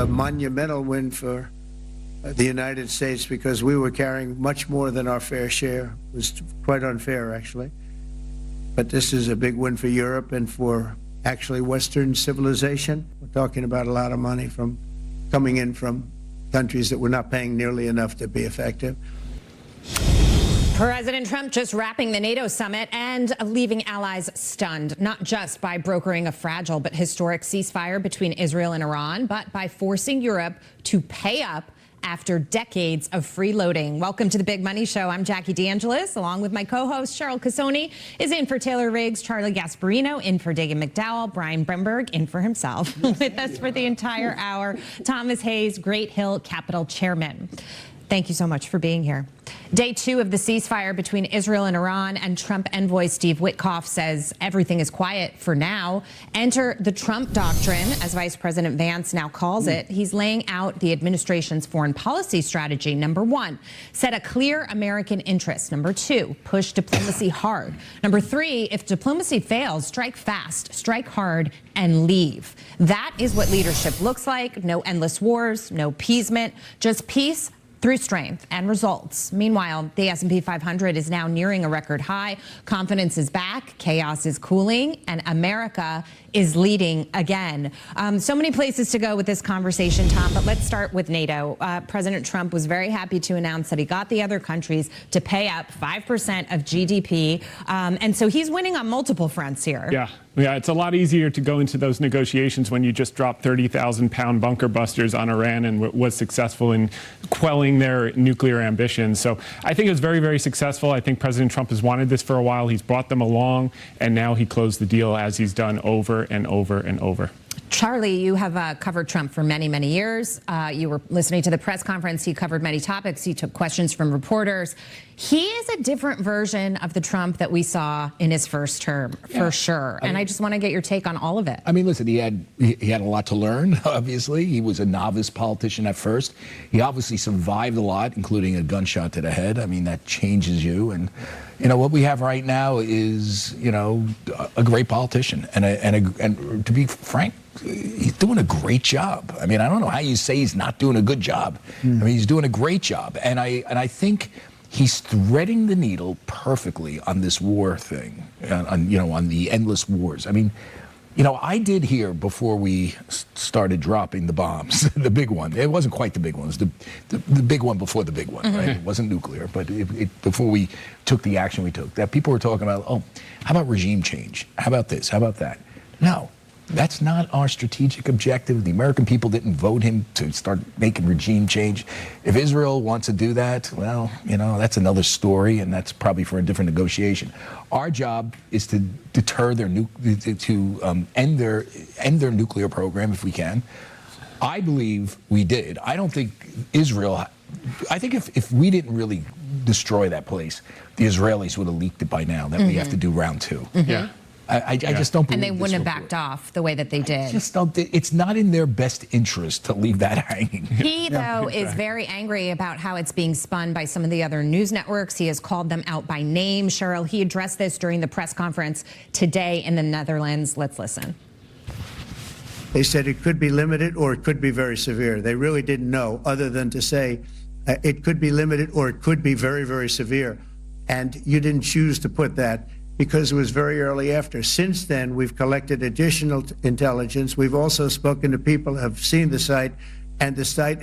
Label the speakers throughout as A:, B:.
A: a monumental win for the United States because we were carrying much more than our fair share. It was quite unfair, actually. But this is a big win for Europe and for actually Western civilization. We're talking about a lot of money coming in from countries that were not paying nearly enough to be effective.
B: President Trump just wrapping the NATO summit and leaving allies stunned, not just by brokering a fragile but historic ceasefire between Israel and Iran, but by forcing Europe to pay up after decades of freeloading. Welcome to the Big Money Show. I'm Jackie DeAngelis, along with my co-host Cheryl Casoni, is in for Taylor Riggs, Charlie Gasparino in for Dagan McDowell, Brian Bremberg in for himself. With us for the entire hour, Thomas Hayes, Great Hill Capital Chairman. Thank you so much for being here. Day 2 of the ceasefire between Israel and Iran, and Trump envoy Steve Witkoff says everything is quiet for now. Enter the Trump doctrine, as Vice President Vance now calls it. He's laying out the administration's foreign policy strategy. Number 1, set a clear American interest. Number 2, push diplomacy hard. Number 3, if diplomacy fails, strike fast, strike hard, and leave. That is what leadership looks like. No endless wars, no appeasement, just peace through strength and results. Meanwhile, the S&P 500 is now nearing a record high. Confidence is back, chaos is cooling, and America is leading again. So many places to go with this conversation, Tom, but let's start with NATO. President Trump was very happy to announce that he got the other countries to pay up 5% of GDP. And so he's winning on multiple fronts here.
C: Yeah, it's a lot easier to go into those negotiations when you just dropped 30,000-pound bunker busters on Iran and was successful in quelling their nuclear ambitions. So I think it was very, very successful. I think President Trump has wanted this for a while. He's brought them along, and now he closed the deal as he's done over and over and over.
B: Charlie, you have covered Trump for many, many years. You were listening to the press conference. He covered many topics. He took questions from reporters. He is a different version of the Trump that we saw in his first term, for sure. And I just want to get your take on all of it.
D: I mean, listen, he had a lot to learn, obviously. He was a novice politician at first. He obviously survived a lot, including a gunshot to the head. I mean, that changes you. And, you know, what we have right now is, you know, a great politician. And to be frank, he's doing a great job. I mean, I don't know how you say he's not doing a good job. I mean, he's doing a great job. And I think he's threading the needle perfectly on this war thing, on the endless wars. I mean, you know, I did hear before we started dropping the bombs, the big one. It wasn't quite the big one. It was the big one before the big one, right? It wasn't nuclear, but before we took the action we took, that people were talking about, oh, how about regime change? How about this? How about that? No. That's not our strategic objective. The American people didn't vote him to start making regime change. If Israel wants to do that, well, you know, that's another story, and that's probably for a different negotiation. Our job is to deter their end their nuclear program if we can. I believe we did. I don't think Israel. I think if we didn't really destroy that place, the Israelis would have leaked it by now. That we have to do round 2.
C: Yeah.
D: I just don't believe.
B: And they wouldn't have backed off the way that they did.
D: I just don't. It's not in their best interest to leave that hanging.
B: He, though, is very angry about how it's being spun by some of the other news networks. He has called them out by name. Cheryl, he addressed this during the press conference today in the Netherlands. Let's listen.
A: They said it could be limited or it could be very severe. They really didn't know, other than to say it could be limited or it could be very, very severe. And you didn't choose to put that, because it was very early after. Since then, we've collected additional intelligence. We've also spoken to people who have seen the site, and the site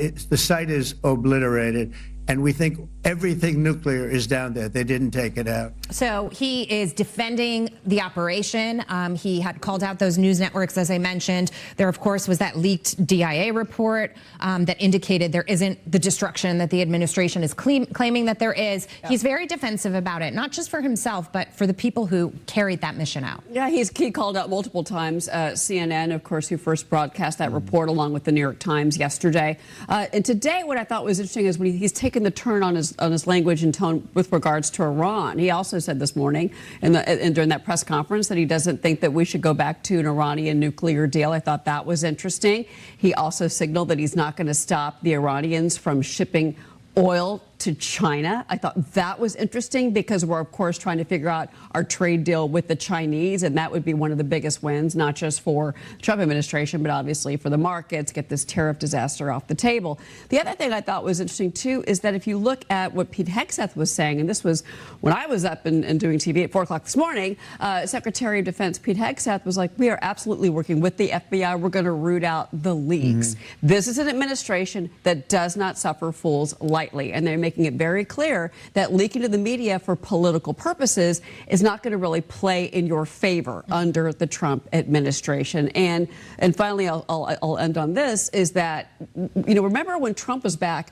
A: is obliterated. And we think everything nuclear is down there. They didn't take it out.
B: So he is defending the operation. He had called out those news networks, as I mentioned. There, of course, was that leaked DIA report that indicated there isn't the destruction that the administration is claiming that there is. Yeah. He's very defensive about it, not just for himself, but for the people who carried that mission out.
E: Yeah, he called out multiple times. CNN, of course, who first broadcast that report, along with the New York Times yesterday. And today, what I thought was interesting is when he's taken the turn on his language and tone with regards to Iran. He also said this morning and during that press conference that he doesn't think that we should go back to an Iranian nuclear deal. I thought that was interesting. He also signaled that he's not going to stop the Iranians from shipping oil to China. I thought that was interesting because we're, of course, trying to figure out our trade deal with the Chinese, and that would be one of the biggest wins, not just for the Trump administration, but obviously for the markets, get this tariff disaster off the table. The other thing I thought was interesting, too, is that if you look at what Pete Hegseth was saying, and this was when I was up and doing TV at 4 o'clock this morning, Secretary of Defense Pete Hegseth was like, we are absolutely working with the FBI. We're going to root out the leaks. This is an administration that does not suffer fools lightly, and they're making it very clear that leaking to the media for political purposes is not going to really play in your favor under the Trump administration. And finally, I'll end on this, is that, you know, remember when Trump was back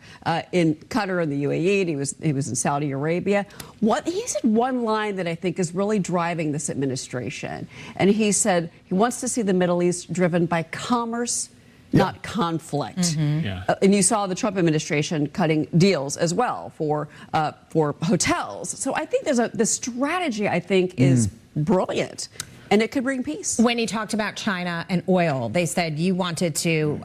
E: in Qatar and the UAE, and he was in Saudi Arabia? He said one line that I think is really driving this administration, and he said he wants to see the Middle East driven by commerce, not conflict. And you saw the Trump administration cutting deals as well for hotels. So I think the strategy, I think, is brilliant. And it could bring peace.
B: When he talked about China and oil, they said you wanted to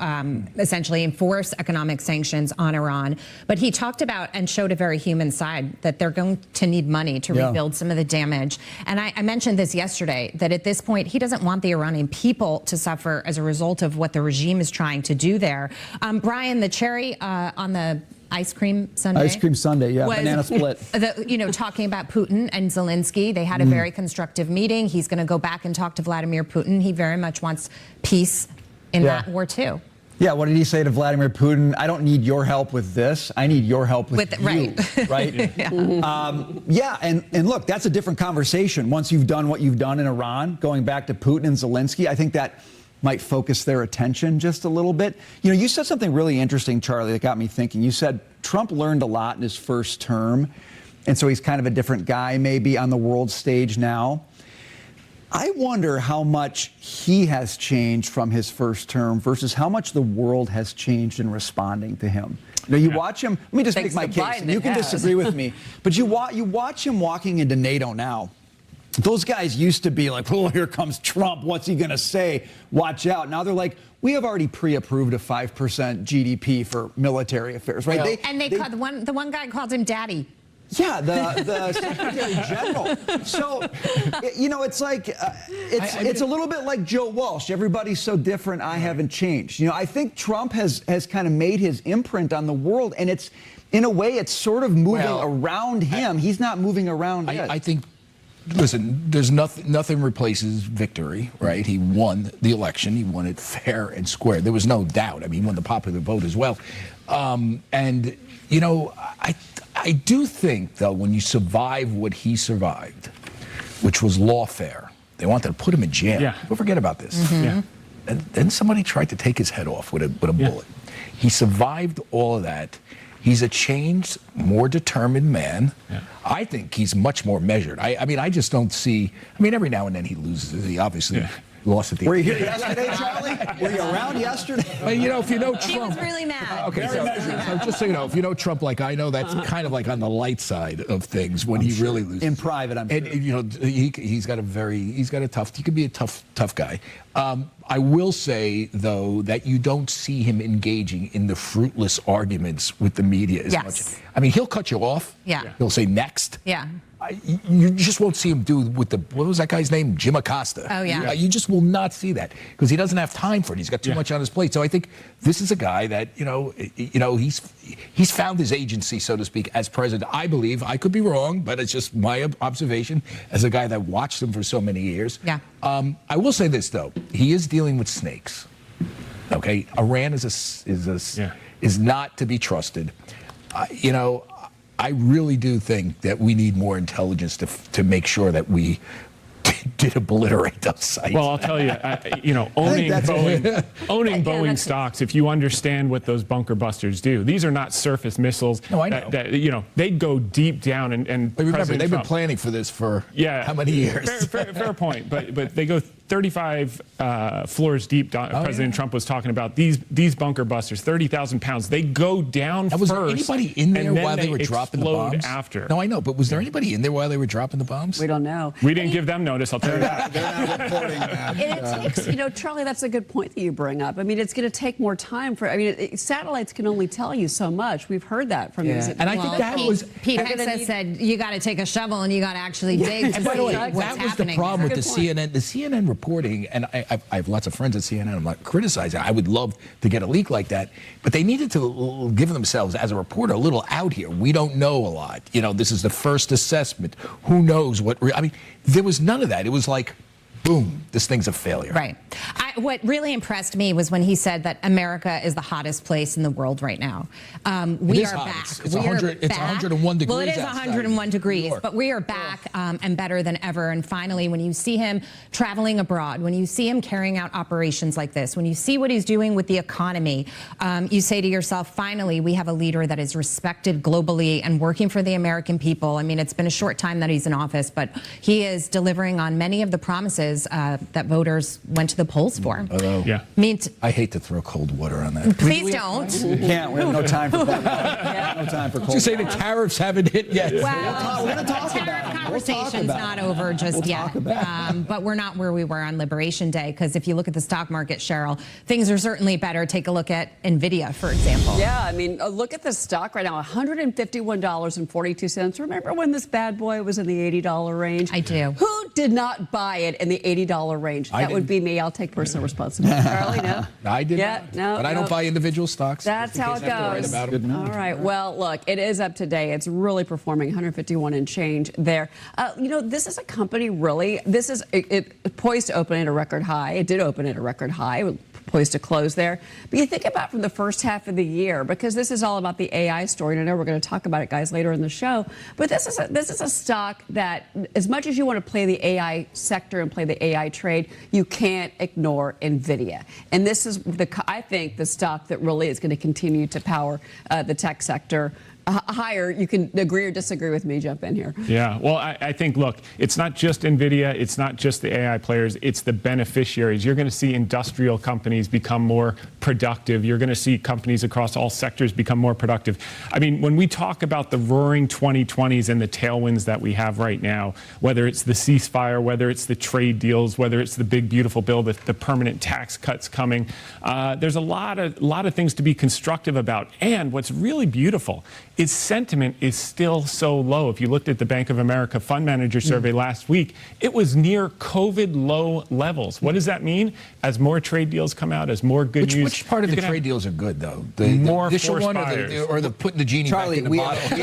B: essentially enforce economic sanctions on Iran. But he talked about and showed a very human side, that they're going to need money to rebuild some of the damage. And I mentioned this yesterday, that at this point, he doesn't want the Iranian people to suffer as a result of what the regime is trying to do there. Brian, the cherry on the ice cream sundae.
F: Ice cream sundae, yeah, banana split.
B: Talking about Putin and Zelensky, they had a very constructive meeting. He's going to go back and talk to Vladimir Putin. He very much wants peace in that war too.
F: Yeah, what did he say to Vladimir Putin? I don't need your help with this. I need your help with you. Right? Yeah, and look, that's a different conversation. Once you've done what you've done in Iran, going back to Putin and Zelensky, I think that might focus their attention just a little bit. You know, you said something really interesting, Charlie, that got me thinking. You said Trump learned a lot in his first term, and so he's kind of a different guy maybe on the world stage now. I wonder how much he has changed from his first term versus how much the world has changed in responding to him. You know, you watch him, let me just make my case, and you can disagree with me, but you watch him walking into NATO now. Those guys used to be like, oh, here comes Trump. What's he going to say? Watch out. Now they're like, we have already pre-approved a 5% GDP for military affairs, right?
B: Well, the one guy called him daddy.
F: Yeah, the Secretary General. So, you know, it's like, it's a little bit like Joe Walsh. Everybody's so different, I haven't changed. You know, I think Trump has kind of made his imprint on the world, and it's, in a way, it's sort of moving around him. He's not moving around it.
D: I think, listen, there's nothing replaces victory, right? He won the election. He won it fair and square. There was no doubt. I mean, he won the popular vote as well. And, you know, I do think, though, when you survive what he survived, which was lawfare, they wanted to put him in jail.
C: Yeah.
D: Don't forget about this. And then somebody tried to take his head off with a bullet. He survived all of that. He's a changed, more determined man. I think he's much more measured. I mean, I just don't see. I mean, every now and then he loses. He obviously lost at the end.
F: Were you here yesterday, Charlie? Were you around yesterday?
D: But, you know, if you know Trump.
B: He was really mad.
D: Okay, so just so you know, if you know Trump like I know, that's kind of like on the light side of things when he really loses.
F: In private, I'm sure.
D: And you know, he's got a tough. He could be a tough guy. I will say, though, that you don't see him engaging in the fruitless arguments with the media as much. I mean, he'll cut you off. He'll say next. You just won't see him do with what was that guy's name? Jim Acosta.
B: Oh, yeah.
D: You just will not see that because he doesn't have time for it. He's got too much on his plate. So I think this is a guy that, he's found his agency, so to speak, as president. I believe, I could be wrong, but it's just my observation as a guy that watched him for so many years. I will say this, though. He is dealing with snakes. Okay? Iran is not to be trusted. I really do think that we need more intelligence to make sure that we did obliterate those sites.
C: Well, I'll tell you, owning Boeing stocks, if you understand what those bunker busters do, these are not surface missiles.
D: No, I know.
C: They go deep down and
D: but remember, they've been planning for this for how many years?
C: Fair point, but they go 35 floors deep. President Trump was talking about these bunker busters, 30,000 pounds. They go down
D: Now, was
C: first.
D: there anybody in there while they were dropping the
C: explode
D: bombs?
C: After.
D: No, I know, but was there anybody in there while they were dropping the bombs?
E: We don't know.
C: We didn't give them notice. I'll tell you that.
F: They're not reporting that.
E: And it takes, Charlie, that's a good point that you bring up. I mean, it's going to take more time for, satellites can only tell you so much. We've heard that from these.
D: And I think that was...
B: Pete Hegseth said you got to take a shovel and you got to actually dig to
D: And by the
B: see
D: way,
B: what's
D: that was
B: happening.
D: the problem with the
E: Good point.
D: CNN. The CNN reporting, and I have lots of friends at CNN. I'm not criticizing. I would love to get a leak like that, but they needed to give themselves, as a reporter, a little out here. We don't know a lot. This is the first assessment. Who knows what? I mean, there was none of that. It was like, boom, this thing's a failure.
B: Right. What really impressed me was when he said that America is the hottest place in the world right now. We
D: is
B: are
D: hot.
B: back.
D: It's
B: We are
D: 100 it's
B: back.
D: 101 degrees
B: Well, it is
D: outside
B: 101
D: New
B: degrees,
D: York.
B: but we are back and better than ever. And finally, when you see him traveling abroad, when you see him carrying out operations like this, when you see what he's doing with the economy, you say to yourself, finally, we have a leader that is respected globally and working for the American people. I mean, it's been a short time that he's in office, but he is delivering on many of the promises that voters went to the polls for.
C: Yeah.
D: I hate to throw cold water on that.
B: Please don't.
F: We can't. We have no time for that. No time for cold.
D: To say the tariffs haven't hit yet.
B: Well,
F: We're gonna talk
B: the
F: about
B: tariff
F: it. We'll
B: conversation's
F: talk
B: not
F: about it.
B: over just
F: We'll
B: yet.
F: talk about
B: But we're not where we were on Liberation Day, because if you look at the stock market, Cheryl, things are certainly better. Take a look at NVIDIA, for example.
E: Yeah, I mean, look at the stock right now, $151.42. Remember when this bad boy was in the $80 range?
B: I do.
E: Who did not buy it in the $80 range?
D: I
E: That would be me. I'll take personal responsibility. Charlie, no?
D: I did
E: Yeah,
D: not.
E: no,
D: But I
E: no.
D: don't buy individual stocks.
E: That's
D: just in
E: how
D: case
E: it
D: I have to write
E: goes.
D: about 'em.
E: All right. Well, look, it is up today. It's really performing, 151 and change there. This is a company really, this is it poised to open at a record high. It did open at a record high. Poised to close there. But you think about from the first half of the year, because this is all about the AI story, and I know we're going to talk about it, guys, later in the show. But this is a stock that, as much as you want to play the AI sector and play the AI trade, you can't ignore NVIDIA. And this is, I think, the stock that really is going to continue to power the tech sector higher. You can agree or disagree with me. Jump in here.
C: Yeah, well, I think, look, it's not just NVIDIA, it's not just the AI players, it's the beneficiaries. You're going to see industrial companies become more productive. You're going to see companies across all sectors become more productive. I mean, when we talk about the roaring 2020s and the tailwinds that we have right now, whether it's the ceasefire, whether it's the trade deals, whether it's the big, beautiful bill, the permanent tax cuts coming, there's a lot of things to be constructive about. And what's really beautiful is sentiment is still so low. If you looked at the Bank of America Fund Manager Survey last week, it was near COVID low levels. What does that mean? As more trade deals come out, as more good news.
D: Which part of the trade deals are good, though? The
C: More
D: initial
C: forced
D: one
C: buyers.
D: or the putting the genie
F: Charlie,
D: back in the
F: we
D: bottle?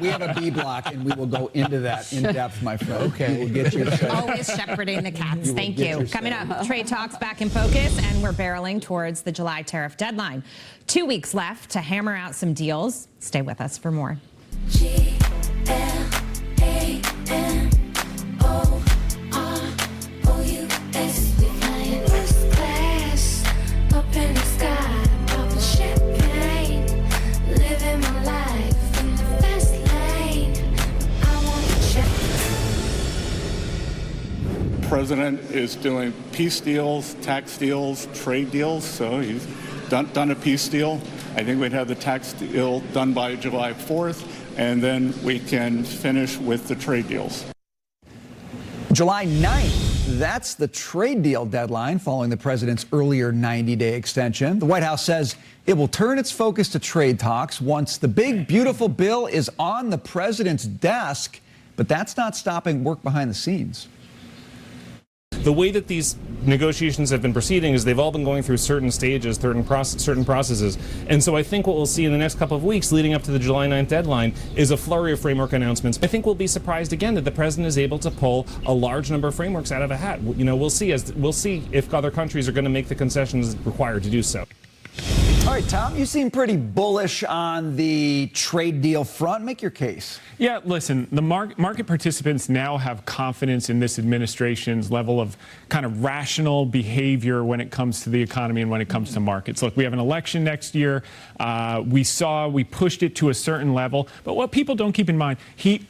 F: have a B block, and we will go into that in depth, my friend.
D: Okay.
F: We will get you.
B: Always shepherding the cats. Thank
F: get
B: you.
F: your
B: Coming up, trade talks back in focus, and we're barreling towards the July tariff deadline. 2 weeks left to hammer out some deals. Stay with us for more.
G: GLAMOUS. We flying first class up in the sky, popping champagne, living my life in the fast lane. I want to check.
H: President is doing peace deals, tax deals, trade deals. So he's done a peace deal. I think we'd have the tax deal done by July 4th, and then we can finish with the trade deals.
F: July 9th, that's the trade deal deadline following the president's earlier 90-day extension. The White House says it will turn its focus to trade talks once the big, beautiful bill is on the president's desk, but that's not stopping work behind the scenes.
I: The way that these negotiations have been proceeding is they've all been going through certain stages, certain processes. And so I think what we'll see in the next couple of weeks leading up to the July 9th deadline is a flurry of framework announcements. I think we'll be surprised again that the president is able to pull a large number of frameworks out of a hat. We'll see if other countries are going to make the concessions required to do so.
F: All right, Tom, you seem pretty bullish on the trade deal front. Make your case.
C: Yeah, listen, the market participants now have confidence in this administration's level of kind of rational behavior when it comes to the economy and when it comes to markets. Look, we have an election next year. We pushed it to a certain level. But what people don't keep in mind,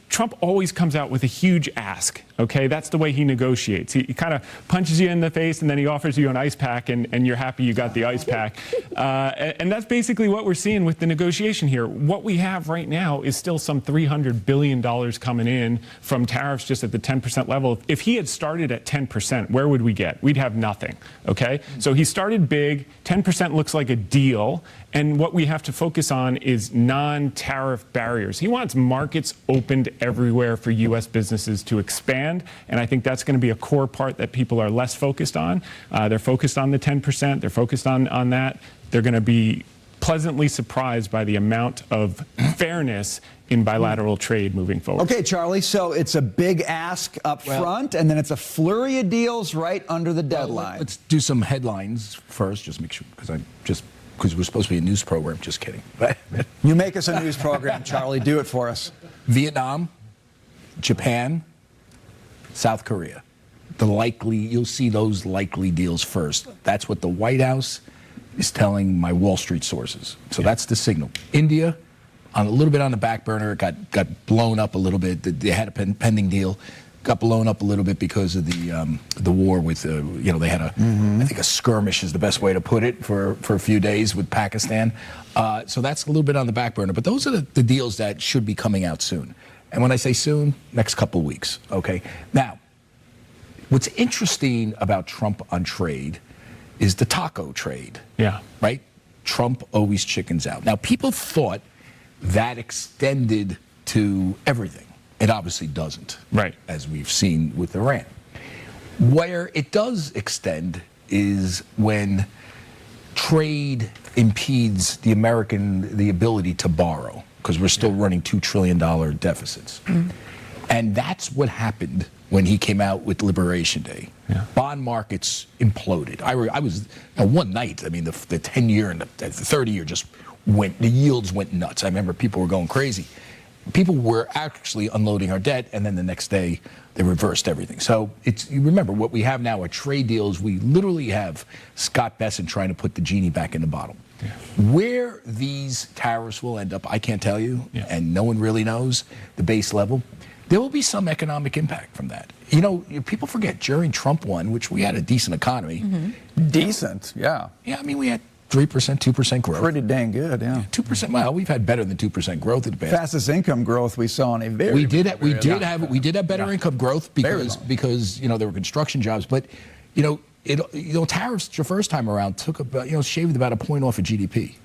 C: Trump always comes out with a huge ask. Okay, that's the way he negotiates. He kind of punches you in the face and then he offers you an ice pack, and you're happy you got the ice pack. And that's basically what we're seeing with the negotiation here. What we have right now is still some $300 billion coming in from tariffs just at the 10% level. If he had started at 10%, where would we get? We'd have nothing. Okay, so he started big. 10% looks like a deal. And what we have to focus on is non-tariff barriers. He wants markets opened everywhere for U.S. businesses to expand. And I think that's going to be a core part that people are less focused on. They're focused on the 10%. They're focused on that. They're going to be pleasantly surprised by the amount of fairness in bilateral trade moving forward.
F: Okay, Charlie, so it's a big ask up front, and then it's a flurry of deals right under the deadline.
D: Let's do some headlines first, just make sure, because we're supposed to be a news program. Just kidding.
F: You make us a news program, Charlie. Do it for us.
D: Vietnam, Japan, South Korea. You'll see those likely deals first. That's what the White House is telling my Wall Street sources. So that's the signal. India, a little bit on the back burner, got blown up a little bit. They had a pending deal, got blown up a little bit because of the war with, they had I think a skirmish is the best way to put it for a few days with Pakistan. So that's a little bit on the back burner. But those are the deals that should be coming out soon. And when I say soon, next couple of weeks. Okay. Now, what's interesting about Trump on trade is the taco trade.
C: Yeah.
D: Right? Trump always chickens out. Now, people thought that extended to everything. It obviously doesn't.
C: Right.
D: As we've seen with Iran. Where it does extend is when trade impedes the ability to borrow, because we're still running $2 trillion deficits. And that's what happened when he came out with Liberation Day. Yeah. Bond markets imploded. I was one night. I mean, the 10-year and the 30-year just went. The yields went nuts. I remember people were going crazy. People were actually unloading our debt, and then the next day they reversed everything. So you remember what we have now are trade deals. We literally have Scott Bessent trying to put the genie back in the bottle. Yeah. Where these tariffs will end up, I can't tell you, and no one really knows the base level. There will be some economic impact from that. People forget during Trump won, which we had a decent economy.
F: Decent, yeah.
D: Yeah, I mean, we had 3%, 2% growth.
F: Pretty dang good, yeah.
D: 2%. Well, we've had better than 2% growth in the past.
F: Fastest income growth we saw in a very.
D: We did have better income growth because there were construction jobs, but tariffs the first time around took about shaved about a point off of GDP.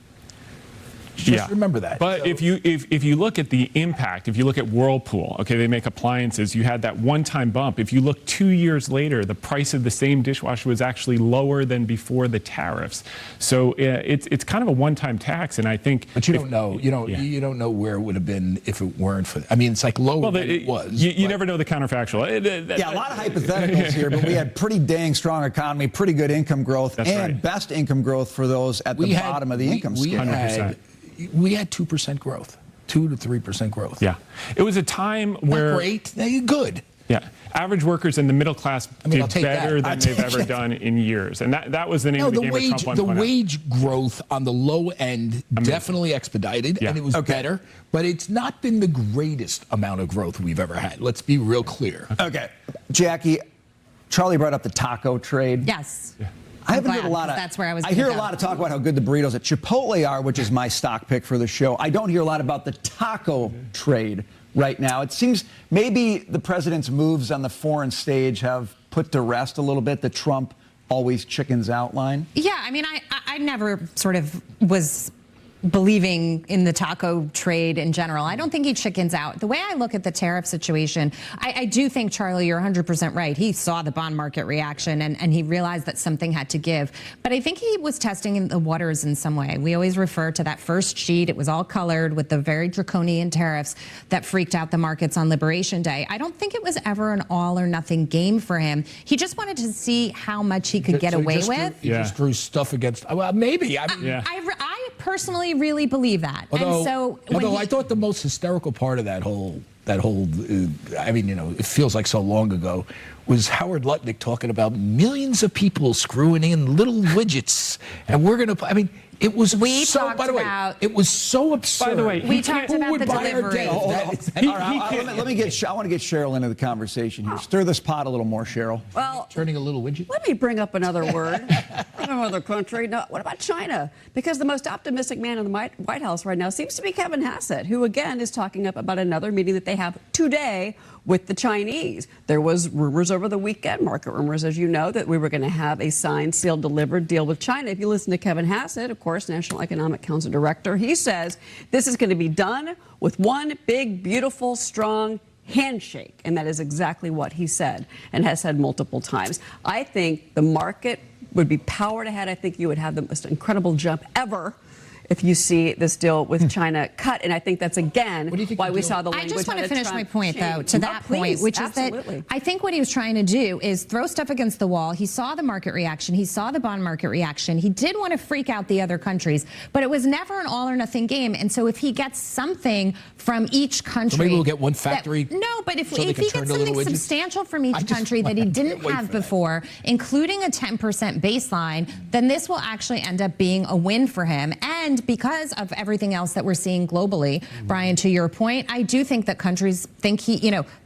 D: Just remember that.
C: But if you look at the impact, if you look at Whirlpool, okay, they make appliances, you had that one-time bump. If you look 2 years later, the price of the same dishwasher was actually lower than before the tariffs. So it's kind of a one-time tax, and I think.
D: But you don't know. You don't know where it would have been if it weren't for. I mean, it's like lower than it was.
C: You never know the counterfactual.
F: A lot of hypotheticals here, but we had pretty dang strong economy, pretty good income growth, best income growth for those at the bottom of the income scale.
C: 100%.
D: We had 2% growth, 2 to 3% growth.
C: Yeah, it was a time where
D: not great, good.
C: Yeah, average workers in the middle class did better than they've ever done in years, and that was the name of the game.
D: The wage growth on the low end definitely expedited, and it was better, but it's not been the greatest amount of growth we've ever had. Let's be real clear.
F: Okay, Jackie, Charlie brought up the taco trade.
B: Yes. Yeah.
F: I haven't heard a lot of.
B: That's where I was.
F: I hear a lot of talk about how good the burritos at Chipotle are, which is my stock pick for the show. I don't hear a lot about the taco trade right now. It seems maybe the president's moves on the foreign stage have put to rest a little bit the Trump always chickens out line.
B: Yeah, I mean, I never sort of was believing in the taco trade in general. I don't think he chickens out. The way I look at the tariff situation, I do think, Charlie, you're 100% right. He saw the bond market reaction and he realized that something had to give. But I think he was testing the waters in some way. We always refer to that first sheet. It was all colored with the very draconian tariffs that freaked out the markets on Liberation Day. I don't think it was ever an all or nothing game for him. He just wanted to see how much he could get away with.
D: He just threw stuff agast. Well, maybe. I mean,
B: I personally really believe that.
D: Although I thought the most hysterical part of that whole it feels like so long ago, was Howard Lutnick talking about millions of people screwing in little widgets, and we're going to. I mean, It was
B: We
D: so,
B: talked
D: by the way,
B: about-
D: it was so absurd.
C: By the way,
B: We talked
D: Who
B: about
D: would
B: the
D: buy our
B: delivery.
D: debt?
F: All right, let me I want to get Cheryl into the conversation here. Stir this pot a little more, Cheryl.
E: Well,
D: Turning a little widget.
E: let me bring up another word from another country. No, what about China? Because the most optimistic man in the White House right now seems to be Kevin Hassett, who again is talking up about another meeting that they have today with the Chinese. There was rumors over the weekend, market rumors, as you know, that we were going to have a signed, sealed, delivered deal with China. If you listen to Kevin Hassett, of course, National Economic Council Director, he says this is going to be done with one big, beautiful, strong handshake. And that is exactly what he said and has said multiple times. I think the market would be powered ahead. I think you would have the most incredible jump ever if you see this deal with China cut. And I think that's, again, why we saw the language.
B: I just want to finish my point, though,
E: change.
B: to that point, which is that I think what he was trying to do is throw stuff against the wall. He saw the market reaction. He saw the bond market reaction. He did want to freak out the other countries, but it was never an all or nothing game. And so if he gets something from each country.
D: So maybe we'll get one factory.
B: No, but if
D: so
B: he gets something substantial from each country that he didn't have before, including a 10% baseline, then this will actually end up being a win for him. And because of everything else that we're seeing globally, Brian, to your point, I do think that countries think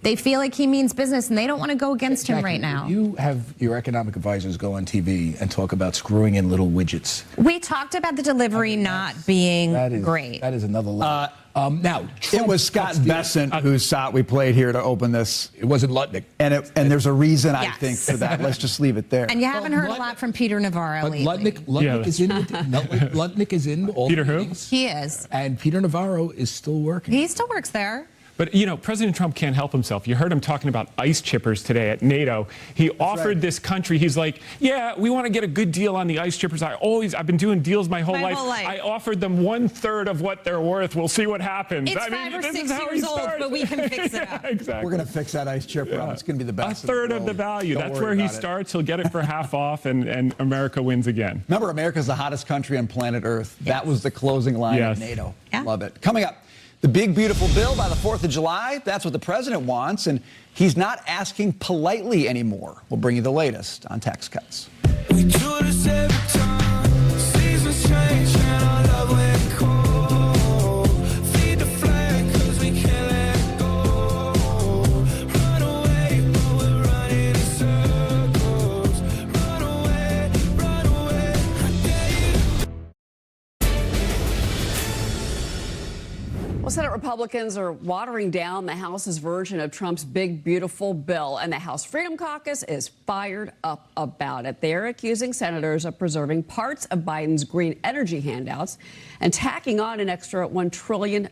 B: they feel like he means business and they don't want to go against him right now.
D: You have your economic advisors go on TV and talk about screwing in little widgets.
B: We talked about the delivery not being great.
D: That is another level. Now,
F: It was Scott Bessent whose shot we played here to open this.
D: It wasn't Lutnick.
F: And there's a reason, I
B: Yes.
F: think, for that. Let's just leave it there.
B: And you haven't heard a lot from Peter Navarro
D: But
B: lately.
D: Lutnick is in. Lutnick is in all
C: Peter
D: the
C: who?
D: meetings.
B: He is.
D: And Peter Navarro is still working.
B: He still works there.
C: But, President Trump can't help himself. You heard him talking about ice chippers today at NATO. He offered this country, he's like, yeah, we want to get a good deal on the ice chippers. I've been doing deals my whole life. I offered them 1/3 of what they're worth. We'll see what happens.
B: It's 5 or 6 years old, but we can fix it up.
C: Exactly.
F: We're going to fix that ice chipper. It's going to be the best.
C: A third of the value. That's where he starts. He'll get it for half off, and America wins again.
F: Remember, America's the hottest country on planet Earth. Yes. That was the closing line of NATO.
B: Yeah.
F: Love it. Coming up, the big, beautiful bill by the 4th of July. That's what the president wants, and he's not asking politely anymore. We'll bring you the latest on tax cuts.
J: We do this every time. Seasons change and our love went cold. Feed the flag 'cause we can't let go. Run away, but we're running in circles. Run away, I dare you.
E: Well, Senate Republicans are watering down the House's version of Trump's big, beautiful bill, and the House Freedom Caucus is fired up about it. They're accusing senators of preserving parts of Biden's green energy handouts and tacking on an extra $1 trillion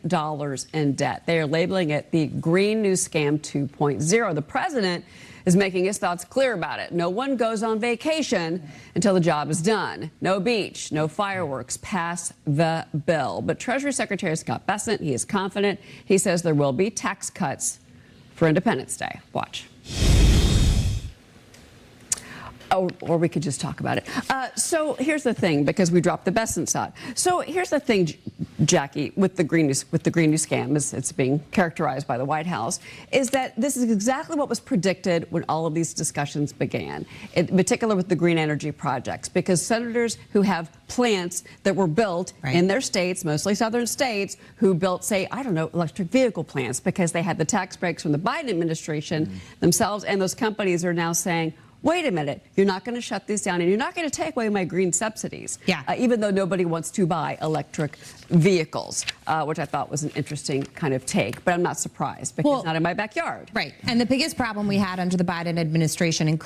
E: in debt. They are labeling it the Green New Scam 2.0. The president is making his thoughts clear about it. No one goes on vacation until the job is done. No beach, no fireworks. Pass the bill. But Treasury Secretary Scott Bessent, he is confident. He says there will be tax cuts for Independence Day. Watch. Or we could just talk about it. So here's the thing, because we dropped the Bessent shot. So here's the thing, Jackie, with the Green New Scam, as it's being characterized by the White House, is that this is exactly what was predicted when all of these discussions began, in particular with the green energy projects, because senators who have plants that were built in their states, mostly southern states, who built, say, I don't know, electric vehicle plants because they had the tax breaks from the Biden administration themselves, and those companies are now saying, wait a minute, you're not going to shut these down and you're not going to take away my green subsidies. Even though nobody wants to buy electric vehicles, which I thought was an interesting kind of take. But I'm not surprised because it's not in my backyard.
B: Right. And the biggest problem we had under the Biden administration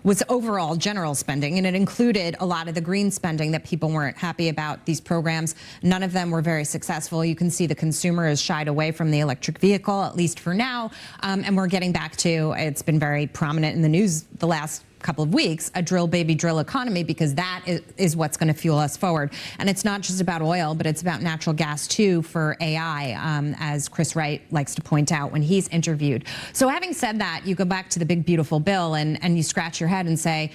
B: was overall general spending. And it included a lot of the green spending that people weren't happy about. These programs, none of them were very successful. You can see the consumer has shied away from the electric vehicle, at least for now. And we're getting back to, it's been very prominent in the news the last couple of weeks, a drill baby drill economy, because that is what's going to fuel us forward. And it's not just about oil, but it's about natural gas too for AI, as Chris Wright likes to point out when he's interviewed. So having said that, you go back to the big beautiful bill and you scratch your head and say,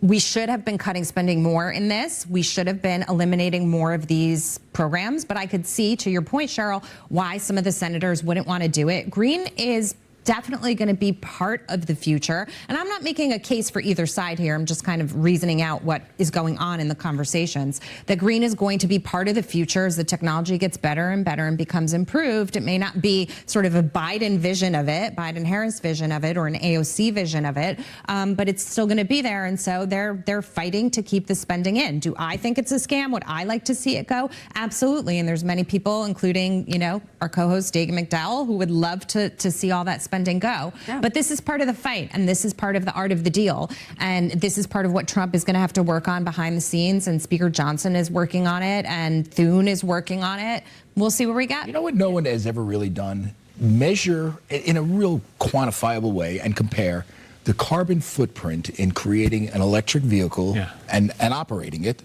B: we should have been cutting spending more in this. We should have been eliminating more of these programs. But I could see, to your point, Cheryl, why some of the senators wouldn't want to do it. Green is definitely going to be part of the future. And I'm not making a case for either side here. I'm just kind of reasoning out what is going on in the conversations. That green is going to be part of the future as the technology gets better and better and becomes improved. It may not be sort of a Biden vision of it, Biden-Harris vision of it, or an AOC vision of it, but it's still going to be there. And so they're fighting to keep the spending in. Do I think it's a scam? Would I like to see it go? Absolutely. And there's many people, including, you know, our co-host Dagan McDowell, who would love to see all that spending go. Yeah. But this is part of the fight, and this is part of the art of the deal. And this is part of what Trump is going to have to work on behind the scenes, and Speaker Johnson is working on it, and Thune is working on it. We'll see where we get.
D: You know what no one has ever really done? Measure in a real quantifiable way and compare the carbon footprint in creating an electric vehicle and operating it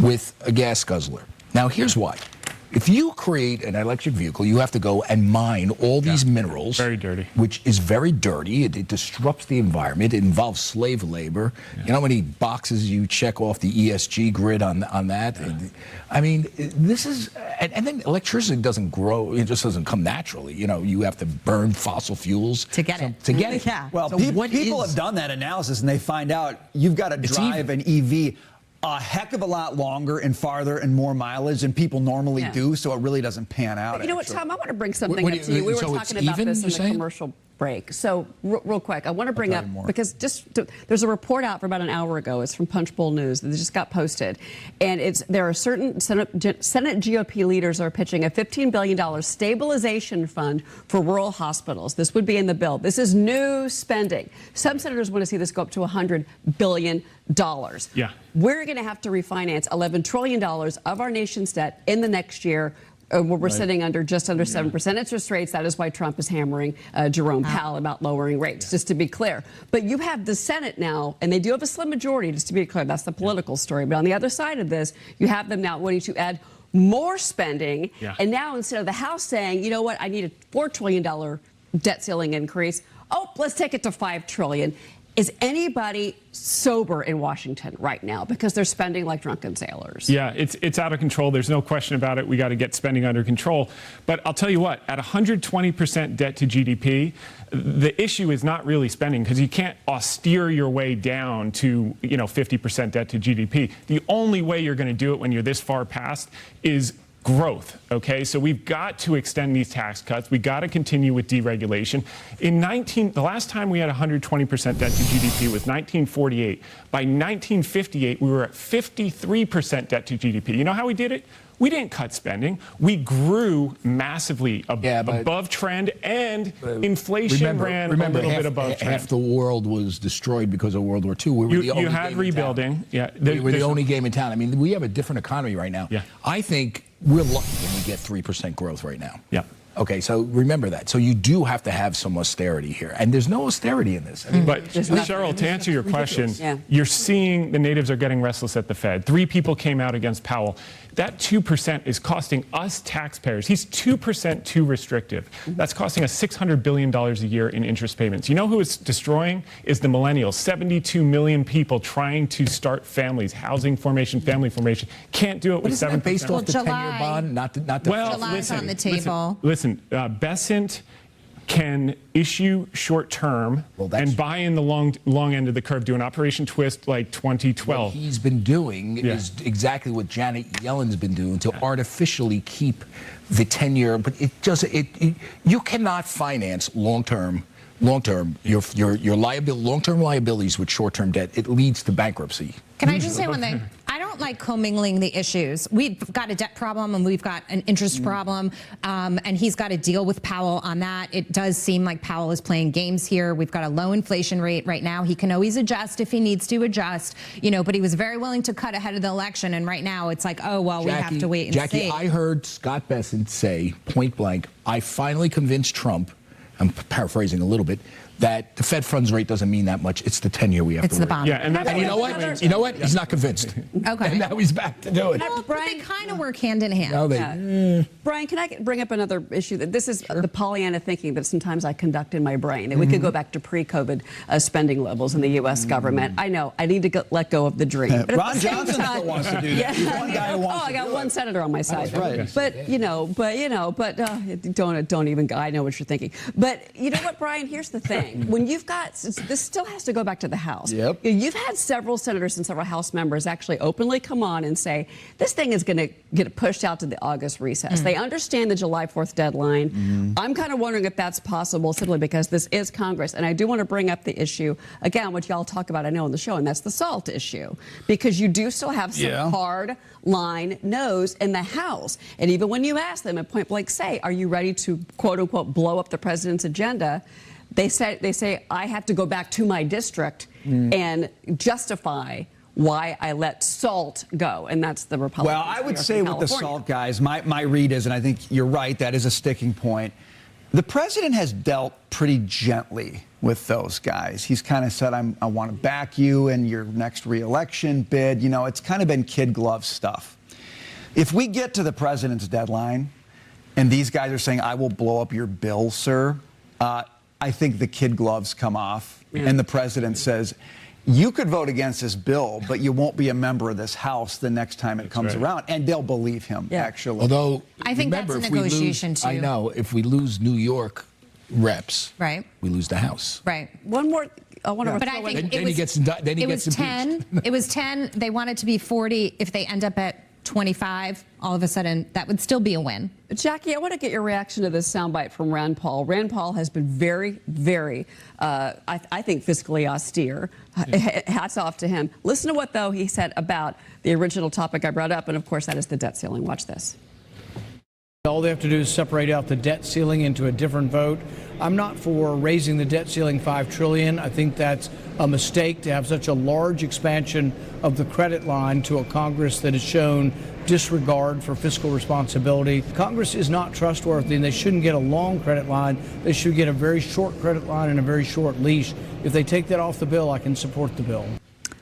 D: with a gas guzzler. Now, here's why. If you create an electric vehicle, you have to go and mine all these minerals.
C: Very dirty.
D: Which is very dirty. It disrupts the environment. It involves slave labor. You know how many boxes you check off the ESG grid on that? I mean, this is, and then electricity doesn't grow. It just doesn't come naturally. You know, you have to burn fossil fuels
B: to get it.
D: To get it.
B: Yeah.
F: Well,
D: So
F: people have done that analysis, and they find out you've got to drive an EV a heck of a lot longer and farther and more mileage than people normally do, so it really doesn't pan out.
E: But you know what, Tom? I want to bring something up to you. We were talking about
D: even,
E: this in the
D: saying?
E: Commercial break. So real quick, I want to bring up, because there's a report out for about an hour ago. It's from Punchbowl News that just got posted. And there are certain Senate GOP leaders are pitching a $15 billion stabilization fund for rural hospitals. This would be in the bill. This is new spending. Some senators want to see this go up to $100 billion.
C: Yeah.
E: We're going to have to refinance $11 trillion of our nation's debt in the next year. Where we're sitting under just under 7% interest rates. That is why Trump is hammering Jerome Powell about lowering rates, just to be clear. But you have the Senate now, and they do have a slim majority, just to be clear. That's the political story. But on the other side of this, you have them now wanting to add more spending. And now instead of the House saying, you know what, I need a $4 trillion debt ceiling increase, oh, let's take it to $5 trillion. Is anybody sober in Washington right now? Because they're spending like drunken sailors.
C: Yeah, it's out of control. There's no question about it. We got to get spending under control. But I'll tell you what, at 120% debt to GDP, the issue is not really spending, because you can't austere your way down to 50% debt to GDP. The only way you're going to do it when you're this far past is growth. Okay, so we've got to extend these tax cuts. We got to continue with deregulation. The last time we had 120% debt to GDP was 1948. By 1958, we were at 53% debt to GDP. You know how we did it? We didn't cut spending. We grew massively above trend, and inflation ran a little bit above trend.
D: Half the world was destroyed because of World War II. We were the only
C: you had rebuilding. Yeah,
D: we were the only game in town. I mean, we have a different economy right now.
C: Yeah.
D: I think we're lucky when we get 3% growth right now.
C: Yeah.
D: Okay, so remember that. So you do have to have some austerity here, and there's no austerity in this. I mean,
C: but Cheryl, to answer your question, you're seeing the natives are getting restless at the Fed. 3 people came out against Powell. That 2% is costing us taxpayers. He's 2% too restrictive. That's costing us $600 billion a year in interest payments. You know who it's destroying? Is the millennials. 72 million people trying to start families, housing formation, family formation. Can't do it with 7%.
D: Based off the 10-year bond, not the
B: July's on the table.
C: Listen, Bessent can issue short term and buy in the long end of the curve, do an Operation Twist like 2012.
D: What he's been doing is exactly what Janet Yellen's been doing to artificially keep the 10-year. But you cannot finance long-term your long-term liabilities with short-term debt. It leads to bankruptcy.
B: Can I just say one thing? I don't like commingling the issues. We've got a debt problem and we've got an interest problem, and he's got to deal with Powell on that. It does seem like Powell is playing games here. We've got a low inflation rate right now. He can always adjust if he needs to adjust, but he was very willing to cut ahead of the election, and right now it's like, oh, well, we have to wait and see.
D: Jackie, I heard Scott Bessent say, point blank, I finally convinced Trump, I'm paraphrasing a little bit, that the Fed funds rate doesn't mean that much. It's the 10-year we have
B: It's
D: to
B: the
D: worry.
B: bond.
C: Yeah, and that's
D: And you know what? You know what? He's not convinced.
B: Okay.
D: And now he's back to do it.
B: Well, but they kind of work hand in hand.
D: Now they,
E: Brian, can I bring up another issue? That this is the Pollyanna thinking that sometimes I conduct in my brain. That we could go back to pre-COVID spending levels in the U.S. government. I know I need to let go of the dream. But at
F: Ron
E: the same
F: Johnson
E: time-
F: still wants to do that. He's one guy who wants
E: I
F: to
E: got
F: do
E: one
F: it.
E: senator on my side.
F: That's right.
E: Don't even. I know what you're thinking. But you know what, Brian? Here's the thing. When you've got this, still has to go back to the House.
F: Yep.
E: You've had several senators and several House members actually openly come on and say this thing is going to get pushed out to the August recess. They understand the July 4th deadline. I'm kind of wondering if that's possible simply because this is Congress. And I do want to bring up the issue again, which y'all talk about, I know, on the show, and that's the SALT issue, because you do still have some hard line no's in the House. And even when you ask them at point blank say, are you ready to quote unquote blow up the president's agenda? They say I have to go back to my district and justify why I let SALT go, and that's the Republicans.
F: Well, I would
E: here
F: say
E: in
F: with the
E: California.
F: SALT guys, my read is, and I think you're right, that is a sticking point. The president has dealt pretty gently with those guys. He's kind of said, I want to back you in your next re-election bid. You know, it's kind of been kid glove stuff. If we get to the president's deadline and these guys are saying, I will blow up your bill, sir, I think the kid gloves come off and the president says, you could vote against this bill, but you won't be a member of this House the next time it comes around. And they'll believe him, actually.
D: although,
B: I think
D: remember,
B: that's a
D: if we
B: negotiation,
D: lose,
B: too.
D: I know. If we lose New York reps,
B: Right.
D: we lose the House.
B: Right.
E: One more. I want to.
B: But I think
D: Then he gets impeached.
B: 10. It was 10. They want it to be 40. If they end up at 25, all of a sudden that would still be a win.
E: Jackie, I want to get your reaction to this soundbite from Rand Paul. Rand Paul has been very, very, I think, fiscally austere. Hats off to him. Listen to what, though, he said about the original topic I brought up, and of course, that is the debt ceiling. Watch this.
K: All they have to do is separate out the debt ceiling into a different vote. I'm not for raising the debt ceiling $5 trillion. I think that's a mistake to have such a large expansion of the credit line to a Congress that has shown disregard for fiscal responsibility. Congress is not trustworthy, and they shouldn't get a long credit line. They should get a very short credit line and a very short leash. If they take that off the bill, I can support the bill.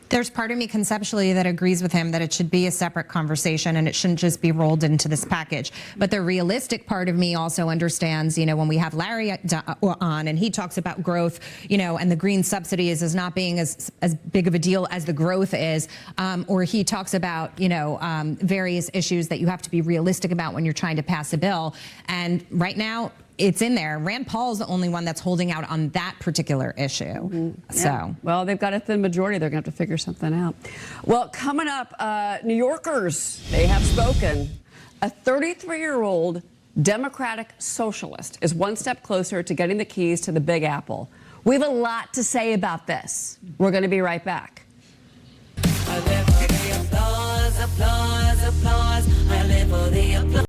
B: There's part of me conceptually that agrees with him that it should be a separate conversation and it shouldn't just be rolled into this package. But the realistic part of me also understands, you know, when we have Larry on and he talks about growth, you know, and the green subsidies as not being as big of a deal as the growth is, or he talks about, you know, various issues that you have to be realistic about when you're trying to pass a bill. And right now, it's in there. Rand Paul's the only one that's holding out on that particular issue. So,
E: well, they've got a thin majority. They're going to have to figure something out. Well, coming up, New Yorkers, they have spoken. A 33-year-old Democratic socialist is one step closer to getting the keys to the Big Apple. We have a lot to say about this. We're going to be right back.
L: I live for the applause, applause, applause. I live for the applause.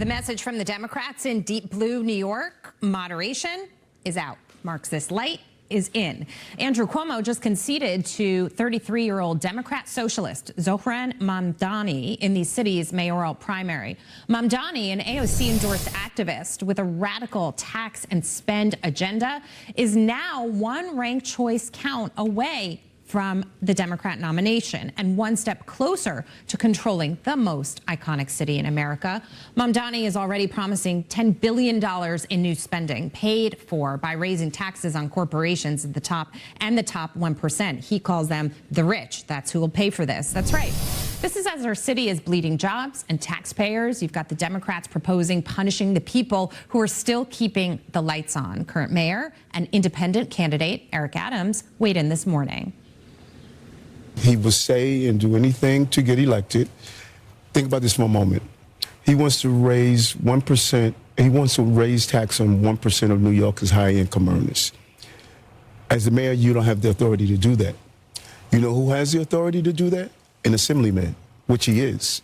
B: the message from the Democrats in deep blue New York: moderation is out. Marxist light is in. Andrew Cuomo just conceded to 33-year-old Democrat socialist Zohran Mamdani in the city's mayoral primary. Mamdani, an AOC-endorsed activist with a radical tax and spend agenda, is now one ranked choice count away from the Democrat nomination and one step closer to controlling the most iconic city in America. Mamdani is already promising $10 billion in new spending paid for by raising taxes on corporations at the top 1%. He calls them the rich. That's who will pay for this. That's right. This is as our city is bleeding jobs and taxpayers. You've got the Democrats proposing punishing the people who are still keeping the lights on. Current mayor and independent candidate Eric Adams weighed in this morning.
M: He will say and do anything to get elected. Think about this for a moment. He wants to raise 1%. He wants to raise tax on 1% of New Yorkers' high-income earners. As the mayor, you don't have the authority to do that. You know who has the authority to do that? An assemblyman, which he is.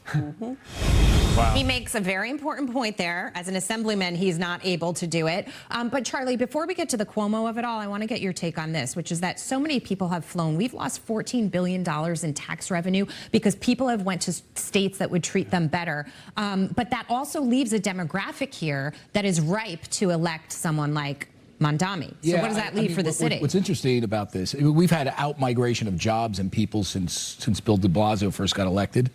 C: Wow.
B: He makes a very important point there. As an assemblyman, he's not able to do it. But Charlie, before we get to the Cuomo of it all, I want to get your take on this, which is that so many people have flown. We've lost $14 billion in tax revenue because people have went to states that would treat them better. But that also leaves a demographic here that is ripe to elect someone like Mondami. So what does that leave for the city?
D: What's interesting about this, we've had out-migration of jobs and people since Bill de Blasio first got elected.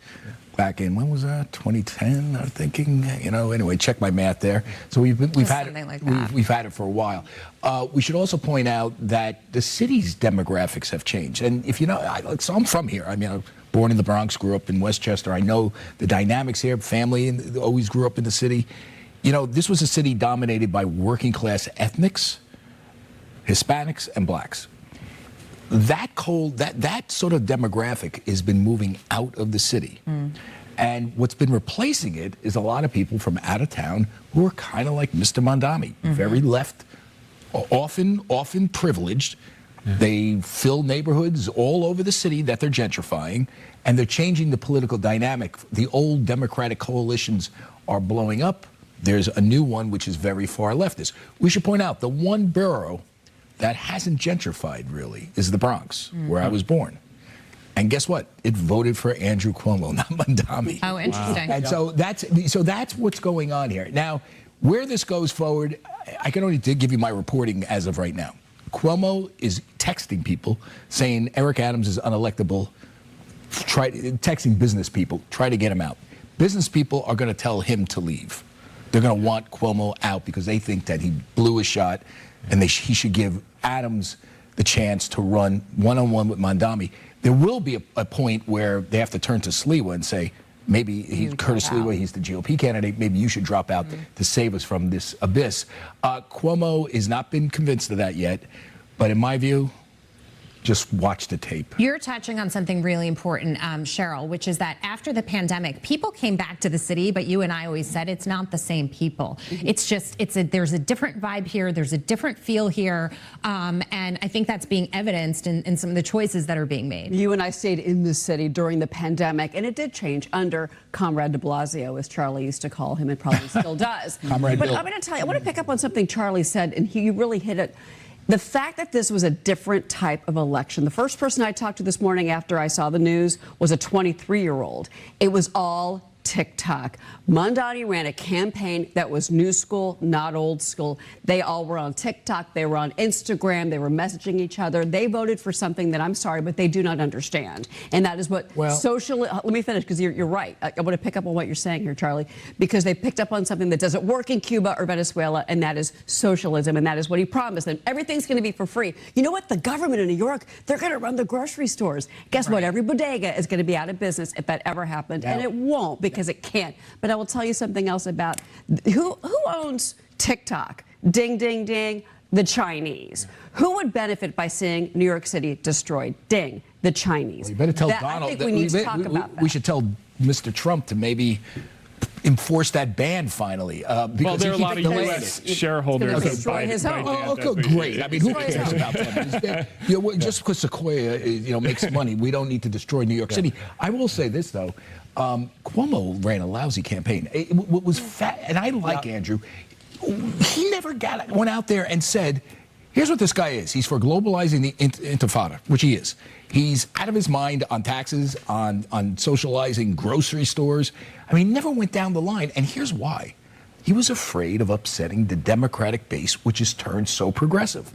D: Back in, when was that? 2010, I'm thinking. Anyway, check my math there. So we've had it,
B: like that.
D: we've had it for a while. We should also point out that the city's demographics have changed. And if you know, so I'm from here. I was born in the Bronx, grew up in Westchester. I know the dynamics here. Family and always grew up in the city. This was a city dominated by working class ethnics, Hispanics, and blacks. That sort of demographic has been moving out of the city. And what's been replacing it is a lot of people from out of town who are kind of like Mr. Mondami, very left, often privileged. They fill neighborhoods all over the city that they're gentrifying, and they're changing the political dynamic. The old Democratic coalitions are blowing up. There's a new one which is very far leftist. We should point out the one borough that hasn't gentrified really is the Bronx, where I was born. And guess what? It voted for Andrew Cuomo, not Mondami.
B: Oh, interesting.
D: And so that's what's going on here. Now, where this goes forward, I can only give you my reporting as of right now. Cuomo is texting people saying Eric Adams is unelectable, texting business people, try to get him out. Business people are going to tell him to leave. They're going to want Cuomo out because they think that he blew his shot, and he should give Adams the chance to run one-on-one with Mondami. There will be a point where they have to turn to Sliwa and say, maybe Curtis Sliwa, he's the GOP candidate, maybe you should drop out to save us from this abyss. Cuomo has not been convinced of that yet, but in my view, just watch the tape.
B: You're touching on something really important, Cheryl, which is that after the pandemic, people came back to the city, but you and I always said it's not the same people. It's just, there's a different vibe here, there's a different feel here, and I think that's being evidenced in some of the choices that are being made.
E: You and I stayed in the city during the pandemic, and it did change under Comrade de Blasio, as Charlie used to call him, and probably still does.
D: Comrade
E: But
D: Bill.
E: I'm going to tell you, I want to pick up on something Charlie said, and you really hit it. The fact that this was a different type of election. The first person I talked to this morning after I saw the news was a 23-year-old. It was all TikTok. Mondani ran a campaign that was new school, not old school. They all were on TikTok. They were on Instagram. They were messaging each other. They voted for something that, I'm sorry, but they do not understand. And that is what let me finish, because you're right. I want to pick up on what you're saying here, Charlie, because they picked up on something that doesn't work in Cuba or Venezuela, and that is socialism, and that is what he promised them. Everything's going to be for free. You know what? The government in New York, they're going to run the grocery stores. Guess what? Every bodega is going to be out of business if that ever happened, and it won't, because it can't. But I will tell you something else about who owns TikTok. Ding, ding, ding. The Chinese. Who would benefit by seeing New York City destroyed? Ding. The Chinese.
D: Well, you better tell
E: I
D: Donald.
E: think we need to talk about that.
D: We should tell Mr. Trump to maybe enforce that ban finally.
C: Well, there are a lot of U.S. shareholders
E: It's gonna destroy his home.
D: Okay, great. I mean, who cares about them? Just because Sequoia makes money, we don't need to destroy New York City. I will say this, though. Cuomo ran a lousy campaign. What was fat, and I like Andrew. He never went out there and said, here's what this guy is. He's for globalizing the intifada, which he is. He's out of his mind on taxes, on socializing grocery stores. I mean, he never went down the line. And here's why. He was afraid of upsetting the Democratic base, which has turned so progressive.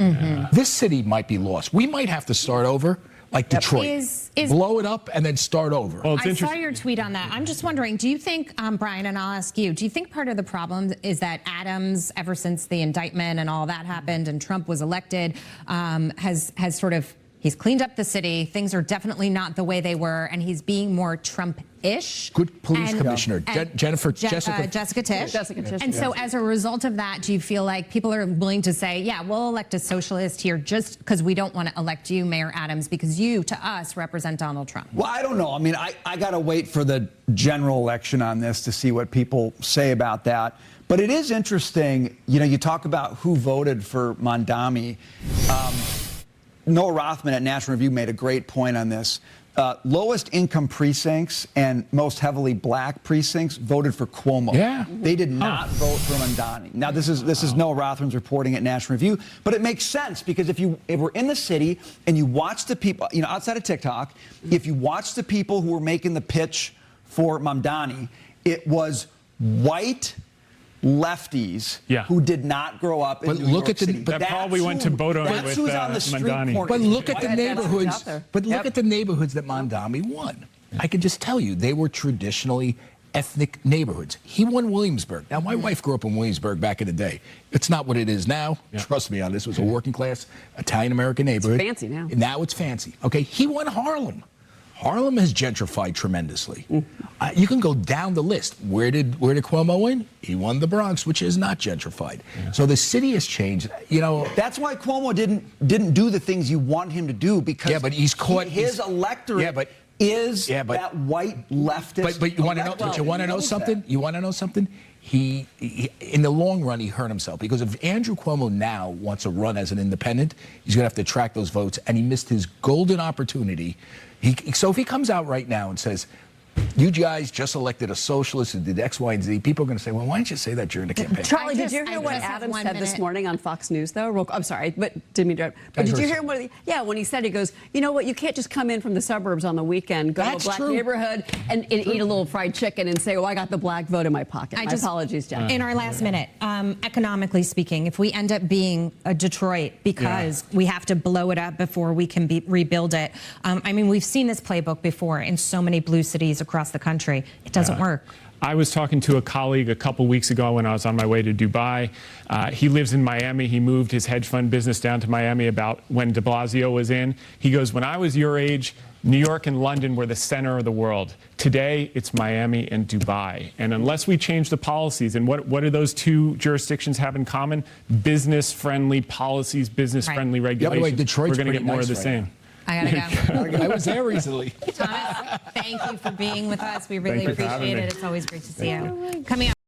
D: This city might be lost. We might have to start over. Like Detroit, blow it up and then start over.
C: Well,
B: I saw your tweet on that. I'm just wondering, do you think, Brian, and I'll ask you, do you think part of the problem is that Adams, ever since the indictment and all that happened and Trump was elected, has sort of, he's cleaned up the city, things are definitely not the way they were, and he's being more Trump-ish.
D: Good police commissioner, Jessica
B: Tisch.
E: Jessica Tisch.
B: And so as a result of that, do you feel like people are willing to say, yeah, we'll elect a socialist here just because we don't want to elect you, Mayor Adams, because you, to us, represent Donald Trump?
F: Well, I don't know. I mean, I got to wait for the general election on this to see what people say about that. But it is interesting, you talk about who voted for Mondami. Noah Rothman at National Review made a great point on this. lowest income precincts and most heavily black precincts voted for Cuomo.
D: Yeah.
F: They did not vote for Mamdani. Now, this is Noah Rothman's reporting at National Review, but it makes sense because if we're in the city and you watch the people, outside of TikTok, if you watch the people who were making the pitch for Mamdani, it was white lefties who did not grow up in New York City.
C: That probably went to Bodo with Mamdani.
D: But look at the neighborhoods. But look at the neighborhoods that Mamdani won. I can just tell you, they were traditionally ethnic neighborhoods. He won Williamsburg. Now, my wife grew up in Williamsburg back in the day. It's not what it is now. Trust me on this. It was a working class Italian-American neighborhood.
E: It's fancy now.
D: Now it's fancy. Okay, he won Harlem. Harlem has gentrified tremendously. You can go down the list. Where did Cuomo win? He won the Bronx, which is not gentrified. So the city has changed.
F: That's why Cuomo didn't do the things you want him to do, because
D: but he's caught
F: his electorate is that white leftist.
D: But you want to know? But you want to know something? You want to know something? He, in the long run, he hurt himself, because if Andrew Cuomo now wants to run as an independent, he's going to have to attract those votes, and he missed his golden opportunity. So if he comes out right now and says, you guys just elected a socialist who did X, Y, and Z, people are going to say, well, why didn't you say that during the campaign?
E: Charlie, did you hear what Adam said this morning on Fox News, though? I'm sorry, but didn't mean to. But did you hear when he said, he goes, you know what, you can't just come in from the suburbs on the weekend, go to a black neighborhood and eat a little fried chicken and say, oh, I got the black vote in my pocket. My apologies, Jack.
B: In our last minute, economically speaking, if we end up being a Detroit because we have to blow it up before we can rebuild it, I mean, we've seen this playbook before in so many blue cities across the country. It doesn't work.
C: I was talking to a colleague a couple weeks ago when I was on my way to Dubai. He lives in Miami. He moved his hedge fund business down to Miami about when de Blasio was in. He goes, when I was your age, New York and London were the center of the world. Today, it's Miami and Dubai. And unless we change the policies, and what do those two jurisdictions have in common? Business-friendly policies, business-friendly regulations.
D: By the way, Detroit's
C: we're going to get more of the same.
B: I gotta go.
D: I was there recently.
B: Thomas, thank you for being with us. We really appreciate it. It's always great to see you. Coming up.